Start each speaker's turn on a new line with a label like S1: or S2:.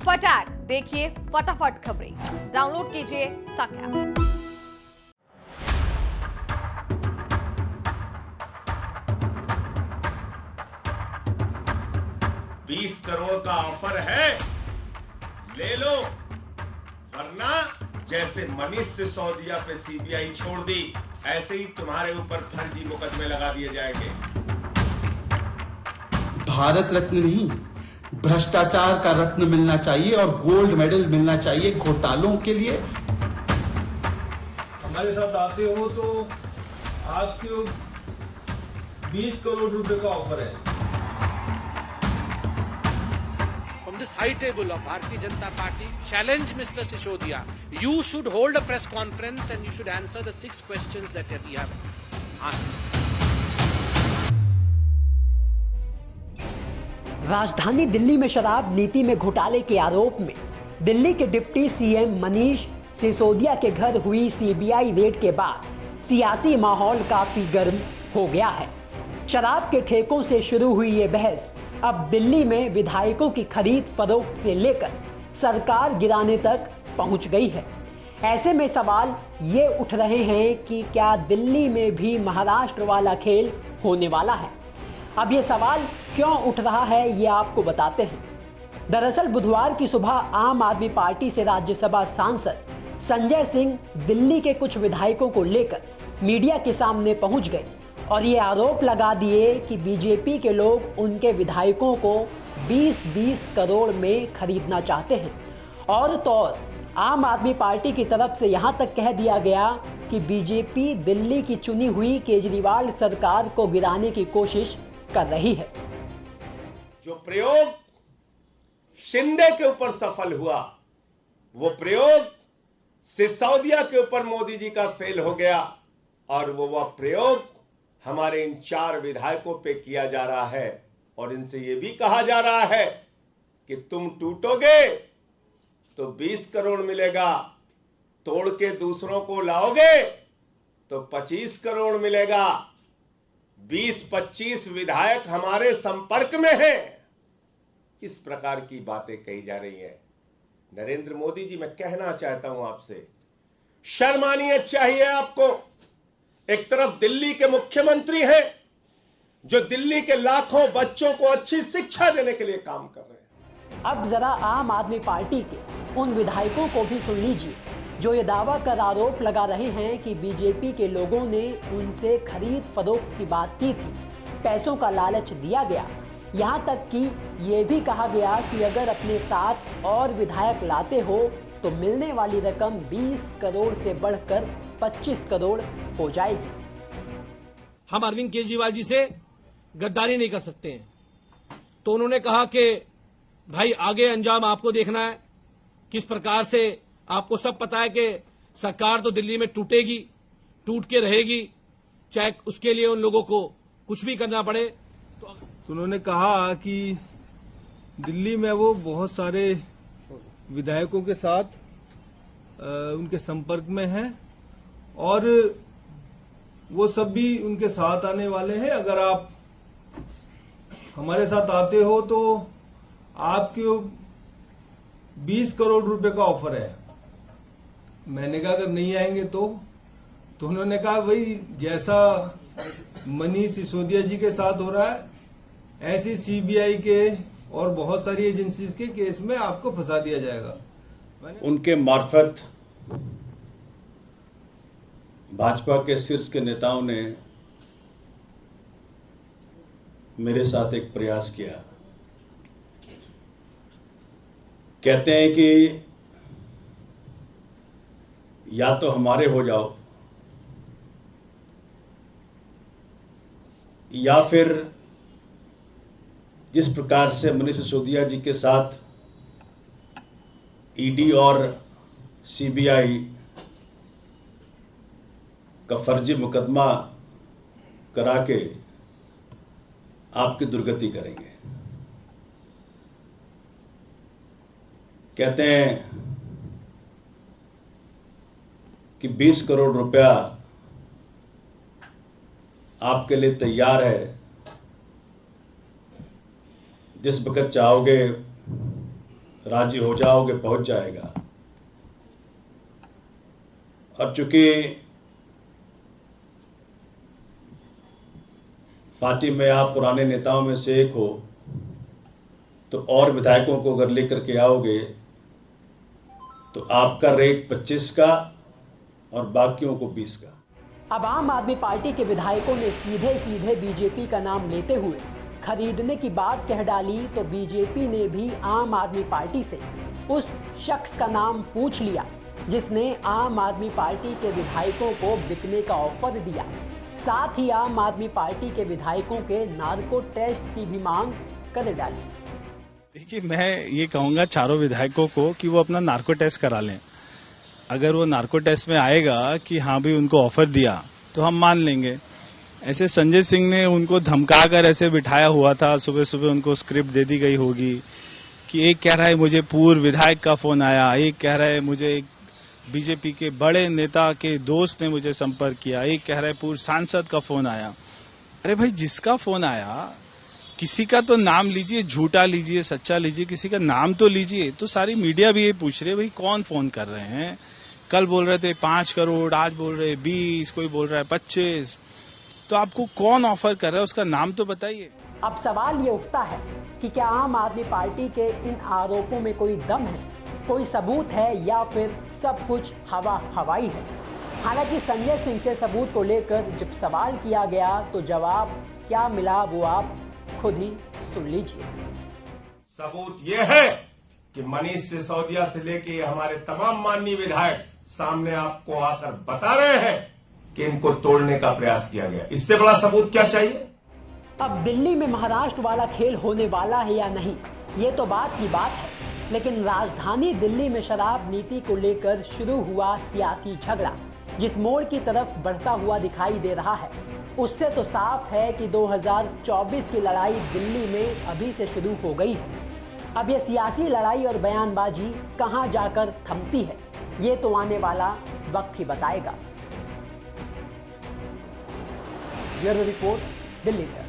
S1: फटाक देखिए फटाफट खबरें, डाउनलोड कीजिए तक ऐप।
S2: 20 करोड़ का ऑफर है, ले लो, वरना जैसे मनीष सिसोदिया पे सीबीआई छोड़ दी, ऐसे ही तुम्हारे ऊपर फर्जी मुकदमे लगा दिए जाएंगे।
S3: भारत रत्न नहीं, भ्रष्टाचार का रत्न मिलना चाहिए और गोल्ड मेडल मिलना चाहिए घोटालों के लिए।
S4: हमारे साथ आते हो तो आपके 20 करोड़ रुपए का ऑफर है।
S5: From this high table of Bharatiya Janata Party, challenge Mr. Sisodiya. You should hold a press conference and you should answer the 6 questions that we have asked.
S6: राजधानी दिल्ली में शराब नीति में घोटाले के आरोप में दिल्ली के डिप्टी सीएम मनीष सिसोदिया के घर हुई सीबीआई रेड के बाद सियासी माहौल काफी गर्म हो गया है। शराब के ठेकों से शुरू हुई ये बहस अब दिल्ली में विधायकों की खरीद फरोख्त से लेकर सरकार गिराने तक पहुंच गई है। ऐसे में सवाल ये उठ रहे हैं कि क्या दिल्ली में भी महाराष्ट्र वाला खेल होने वाला है। अब ये सवाल क्यों उठ रहा है ये आपको बताते हैं। दरअसल बुधवार की सुबह आम आदमी पार्टी से राज्यसभा सांसद संजय सिंह दिल्ली के कुछ विधायकों को लेकर मीडिया के सामने पहुंच गए और ये आरोप लगा दिए कि बीजेपी के लोग उनके विधायकों को 20-20 करोड़ में खरीदना चाहते हैं। और तो और आम आदमी पार्टी की तरफ से यहाँ तक कह दिया गया कि बीजेपी दिल्ली की चुनी हुई केजरीवाल सरकार को गिराने की कोशिश कर रही है।
S2: जो प्रयोग शिंदे के ऊपर सफल हुआ, वो प्रयोग सिसोदिया के ऊपर मोदी जी का फेल हो गया और वो प्रयोग हमारे इन 4 विधायकों पे किया जा रहा है। और इनसे ये भी कहा जा रहा है कि तुम टूटोगे तो 20 करोड़ मिलेगा, तोड़ के दूसरों को लाओगे तो 25 करोड़ मिलेगा। 20-25 विधायक हमारे संपर्क में हैं। इस प्रकार की बातें कही जा रही हैं। नरेंद्र मोदी जी, मैं कहना चाहता हूं आपसे, शर्म आनी चाहिए आपको। एक तरफ दिल्ली के मुख्यमंत्री हैं जो दिल्ली के लाखों बच्चों को अच्छी शिक्षा देने के लिए काम कर रहे हैं।
S6: अब जरा आम आदमी पार्टी के उन विधायकों को भी सुन लीजिए जो ये दावा कर आरोप लगा रहे हैं कि बीजेपी के लोगों ने उनसे खरीद फरोख्त की बात की थी, पैसों का लालच दिया गया, यहाँ तक कि ये भी कहा गया कि अगर अपने साथ और विधायक लाते हो तो मिलने वाली रकम 20 करोड़ से बढ़कर 25 करोड़ हो जाएगी।
S7: हम अरविंद केजरीवाल जी से गद्दारी नहीं कर सकते हैं, तो उन्होंने कहा कि भाई आगे अंजाम आपको देखना है, किस प्रकार से आपको सब पता है कि सरकार तो दिल्ली में टूटेगी, टूट के रहेगी, चाहे उसके लिए उन लोगों को कुछ भी करना पड़े।
S4: तो उन्होंने कहा कि दिल्ली में वो बहुत सारे विधायकों के साथ उनके संपर्क में हैं और वो सब भी उनके साथ आने वाले हैं। अगर आप हमारे साथ आते हो तो आपके 20 करोड़ रुपए का ऑफर है। मैंने कहा अगर नहीं आएंगे तो उन्होंने कहा भाई जैसा मनीष सिसोदिया जी के साथ हो रहा है, ऐसी सीबीआई के और बहुत सारी एजेंसीज के केस में आपको फंसा दिया जाएगा।
S8: उनके मार्फत भाजपा के शीर्ष के नेताओं ने मेरे साथ एक प्रयास किया। कहते हैं कि या तो हमारे हो जाओ या फिर जिस प्रकार से मनीष सिसोदिया जी के साथ ईडी और सीबीआई का फर्जी मुकदमा करा के आपकी दुर्गति करेंगे। कहते हैं कि 20 करोड़ रुपया आपके लिए तैयार है, जिस वक्त चाहोगे राजी हो जाओगे पहुंच जाएगा। और चूंकि पार्टी में आप पुराने नेताओं में से एक हो, तो और विधायकों को अगर लेकर के आओगे तो आपका रेट 25 का और बाकियों को 20 का।
S6: अब आम आदमी पार्टी के विधायकों ने सीधे सीधे बीजेपी का नाम लेते हुए खरीदने की बात कह डाली, तो बीजेपी ने भी आम आदमी पार्टी से उस शख्स का नाम पूछ लिया जिसने आम आदमी पार्टी के विधायकों को बिकने का ऑफर दिया। साथ ही आम आदमी पार्टी के विधायकों के नार्को टेस्ट की भी मांग कर डाली।
S9: देखिए, मैं ये कहूँगा चारों विधायकों को कि वो अपना नार्को टेस्ट करा लें। अगर वो नार्को टेस्ट में आएगा कि हाँ भी उनको ऑफर दिया तो हम मान लेंगे। ऐसे संजय सिंह ने उनको धमका कर ऐसे बिठाया हुआ था, सुबह सुबह उनको स्क्रिप्ट दे दी गई होगी कि एक कह रहा है मुझे पूर्व विधायक का फोन आया, एक कह रहा है मुझे एक बीजेपी के बड़े नेता के दोस्त ने मुझे संपर्क किया, एक कह रहा है पूर्व सांसद का फोन आया। अरे भाई, जिसका फोन आया किसी का तो नाम लीजिए, झूठा लीजिए, सच्चा लीजिए, किसी का नाम तो लीजिए। तो सारी मीडिया भी ये पूछ रही है भाई कौन फोन कर रहे हैं। कल बोल रहे थे 5 करोड़, आज बोल रहे 20, कोई बोल रहा है 25। तो आपको कौन ऑफर कर रहा है उसका नाम तो बताइए।
S6: अब सवाल ये उठता है कि क्या आम आदमी पार्टी के इन आरोपों में कोई दम है, कोई सबूत है, या फिर सब कुछ हवा हवाई है। हालांकि संजय सिंह से सबूत को लेकर जब सवाल किया गया तो जवाब क्या मिला वो आप खुद ही सुन लीजिए।
S2: सबूत यह है कि मनीष सिसोदिया से लेके हमारे तमाम माननीय विधायक सामने आपको आकर बता रहे हैं कि इनको तोड़ने का प्रयास किया गया। इससे बड़ा सबूत क्या चाहिए।
S6: अब दिल्ली में महाराष्ट्र वाला खेल होने वाला है या नहीं, ये तो बात की बात है। लेकिन राजधानी दिल्ली में शराब नीति को लेकर शुरू हुआ सियासी झगड़ा जिस मोड़ की तरफ बढ़ता हुआ दिखाई दे रहा है, उससे तो साफ है कि 2024 की लड़ाई दिल्ली में अभी से शुरू हो गई है। अब ये सियासी लड़ाई और बयानबाजी कहां जाकर थमती है, ये तो आने वाला वक्त ही बताएगा। ब्यूरो रिपोर्ट, दिल्ली तक।